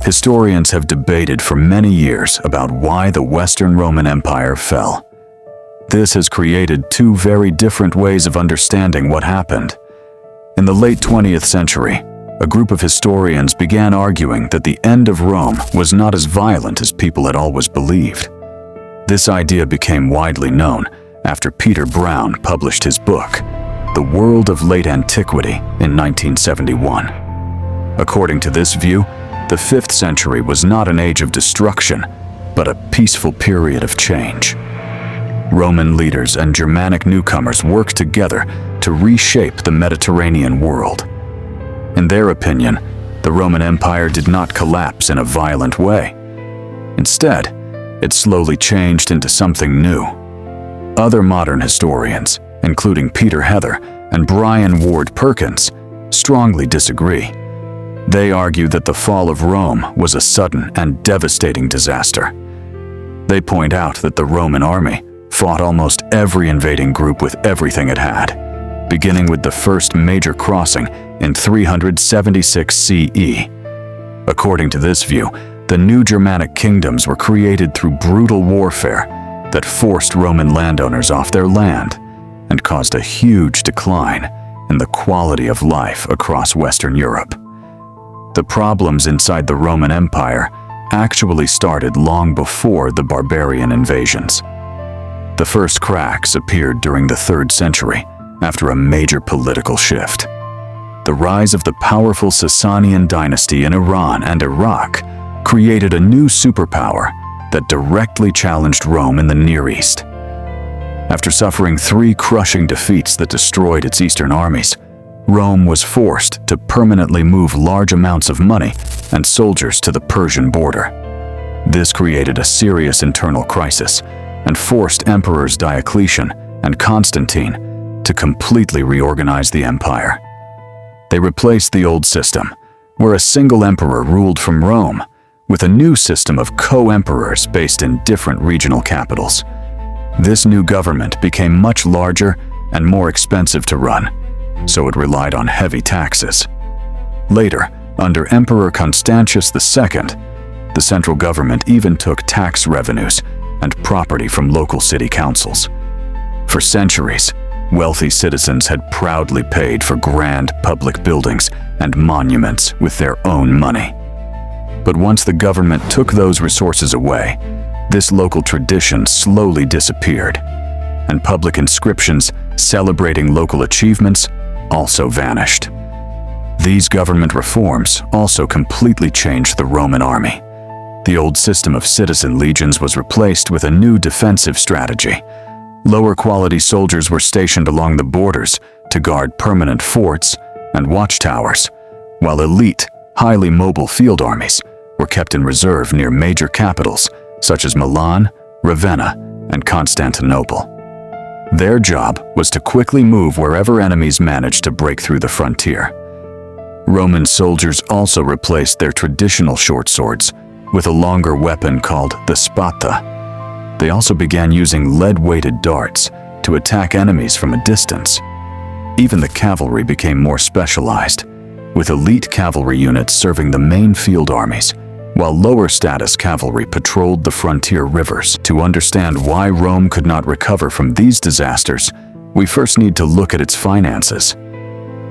Historians have debated for many years about why the Western Roman Empire fell. This has created two very different ways of understanding what happened. In the late 20th century, a group of historians began arguing that the end of Rome was not as violent as people had always believed. This idea became widely known after Peter Brown published his book, The World of Late Antiquity, in 1971. According to this view, the 5th century was not an age of destruction, but a peaceful period of change. Roman leaders and Germanic newcomers worked together to reshape the Mediterranean world. In their opinion, the Roman Empire did not collapse in a violent way. Instead, it slowly changed into something new. Other modern historians, including Peter Heather and Brian Ward Perkins, strongly disagree. They argue that the fall of Rome was a sudden and devastating disaster. They point out that the Roman army fought almost every invading group with everything it had, beginning with the first major crossing in 376 CE. According to this view, the new Germanic kingdoms were created through brutal warfare that forced Roman landowners off their land and caused a huge decline in the quality of life across Western Europe. The problems inside the Roman Empire actually started long before the barbarian invasions. The first cracks appeared during the 3rd century after a major political shift. The rise of the powerful Sasanian dynasty in Iran and Iraq created a new superpower that directly challenged Rome in the Near East. After suffering 3 crushing defeats that destroyed its eastern armies, Rome was forced to permanently move large amounts of money and soldiers to the Persian border. This created a serious internal crisis and forced emperors Diocletian and Constantine to completely reorganize the empire. They replaced the old system, where a single emperor ruled from Rome, with a new system of co-emperors based in different regional capitals. This new government became much larger and more expensive to run, so it relied on heavy taxes. Later, under Emperor Constantius II, the central government even took tax revenues and property from local city councils. For centuries, wealthy citizens had proudly paid for grand public buildings and monuments with their own money. But once the government took those resources away, this local tradition slowly disappeared, and public inscriptions celebrating local achievements also vanished. These government reforms also completely changed the Roman army. The old system of citizen legions was replaced with a new defensive strategy. Lower quality soldiers were stationed along the borders to guard permanent forts and watchtowers, while elite, highly mobile field armies were kept in reserve near major capitals such as Milan, Ravenna, and Constantinople. Their job was to quickly move wherever enemies managed to break through the frontier. Roman soldiers also replaced their traditional short swords with a longer weapon called the spada. They also began using lead-weighted darts to attack enemies from a distance. Even the cavalry became more specialized, with elite cavalry units serving the main field armies, while lower-status cavalry patrolled the frontier rivers. To understand why Rome could not recover from these disasters, we first need to look at its finances.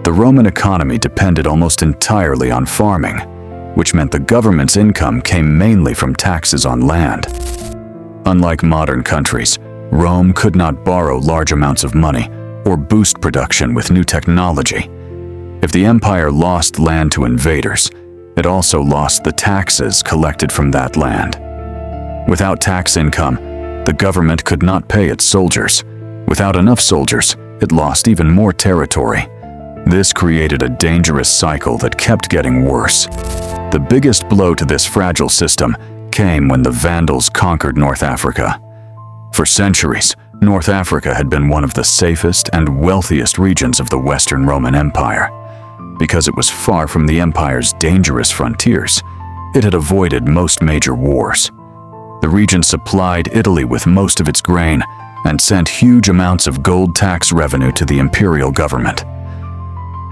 The Roman economy depended almost entirely on farming, which meant the government's income came mainly from taxes on land. Unlike modern countries, Rome could not borrow large amounts of money or boost production with new technology. If the empire lost land to invaders, it also lost the taxes collected from that land. Without tax income, the government could not pay its soldiers. Without enough soldiers, it lost even more territory. This created a dangerous cycle that kept getting worse. The biggest blow to this fragile system came when the Vandals conquered North Africa. For centuries, North Africa had been one of the safest and wealthiest regions of the Western Roman Empire. Because it was far from the empire's dangerous frontiers, it had avoided most major wars. The region supplied Italy with most of its grain and sent huge amounts of gold tax revenue to the imperial government.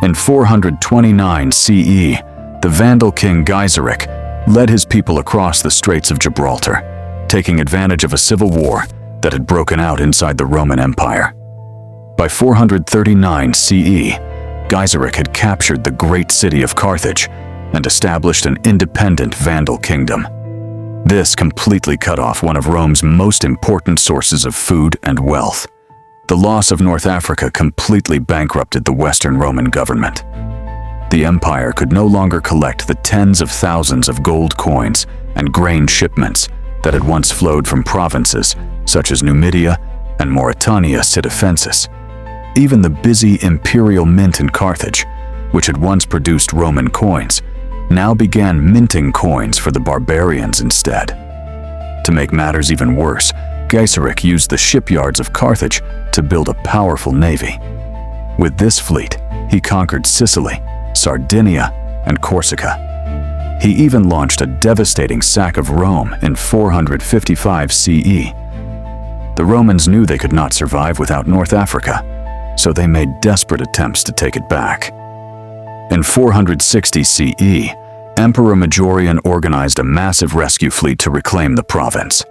In 429 CE, the Vandal king Gaiseric led his people across the Straits of Gibraltar, taking advantage of a civil war that had broken out inside the Roman Empire. By 439 CE, Gaiseric had captured the great city of Carthage and established an independent Vandal kingdom. This completely cut off one of Rome's most important sources of food and wealth. The loss of North Africa completely bankrupted the Western Roman government. The empire could no longer collect the tens of thousands of gold coins and grain shipments that had once flowed from provinces such as Numidia and Mauritania Sitifensis. Even the busy imperial mint in Carthage, which had once produced Roman coins, now began minting coins for the barbarians instead. To make matters even worse, Gaiseric used the shipyards of Carthage to build a powerful navy. With this fleet, he conquered Sicily, Sardinia, and Corsica. He even launched a devastating sack of Rome in 455 CE. The Romans knew they could not survive without North Africa, so they made desperate attempts to take it back. In 460 CE, Emperor Majorian organized a massive rescue fleet to reclaim the province.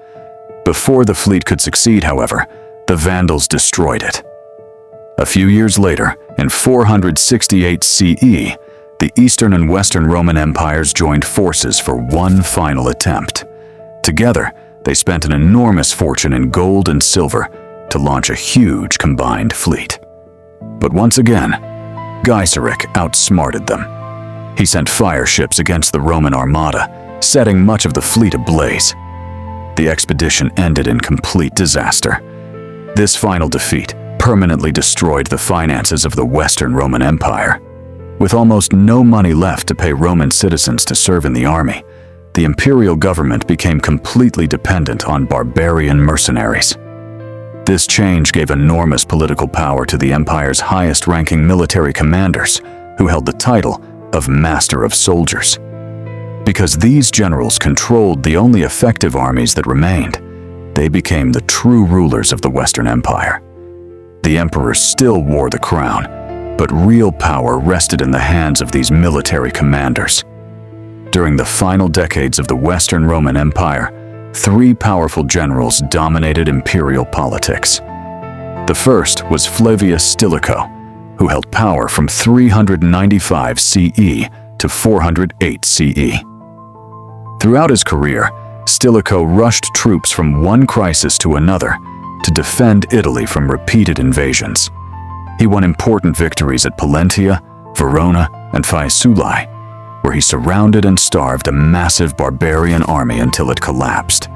Before the fleet could succeed, however, the Vandals destroyed it. A few years later, in 468 CE, the Eastern and Western Roman empires joined forces for one final attempt. Together, they spent an enormous fortune in gold and silver to launch a huge combined fleet. But once again, Gaiseric outsmarted them. He sent fire ships against the Roman armada, setting much of the fleet ablaze. The expedition ended in complete disaster. This final defeat permanently destroyed the finances of the Western Roman Empire. With almost no money left to pay Roman citizens to serve in the army, the imperial government became completely dependent on barbarian mercenaries. This change gave enormous political power to the empire's highest-ranking military commanders, who held the title of Master of Soldiers. Because these generals controlled the only effective armies that remained, they became the true rulers of the Western Empire. The emperor still wore the crown, but real power rested in the hands of these military commanders. During the final decades of the Western Roman Empire, three powerful generals dominated imperial politics. The first was Flavius Stilicho, who held power from 395 CE to 408 CE. Throughout his career, Stilicho rushed troops from one crisis to another to defend Italy from repeated invasions. He won important victories at Pollentia, Verona, and Faesulae, where he surrounded and starved a massive barbarian army until it collapsed.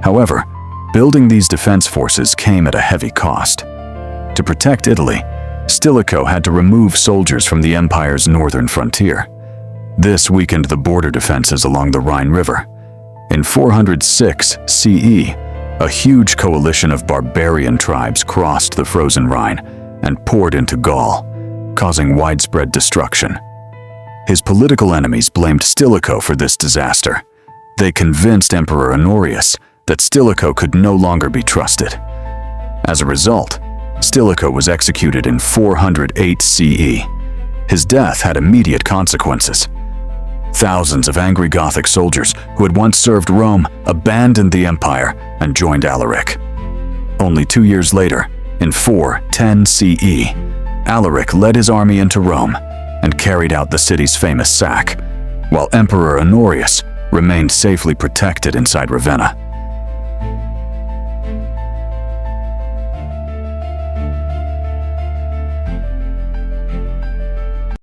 However, building these defense forces came at a heavy cost. To protect Italy, Stilicho had to remove soldiers from the empire's northern frontier. This weakened the border defenses along the Rhine River. In 406 CE, a huge coalition of barbarian tribes crossed the frozen Rhine and poured into Gaul, causing widespread destruction. His political enemies blamed Stilicho for this disaster. They convinced Emperor Honorius that Stilicho could no longer be trusted. As a result, Stilicho was executed in 408 CE. His death had immediate consequences. Thousands of angry Gothic soldiers who had once served Rome abandoned the empire and joined Alaric. Only 2 years later, in 410 CE, Alaric led his army into Rome and carried out the city's famous sack, while Emperor Honorius remained safely protected inside Ravenna.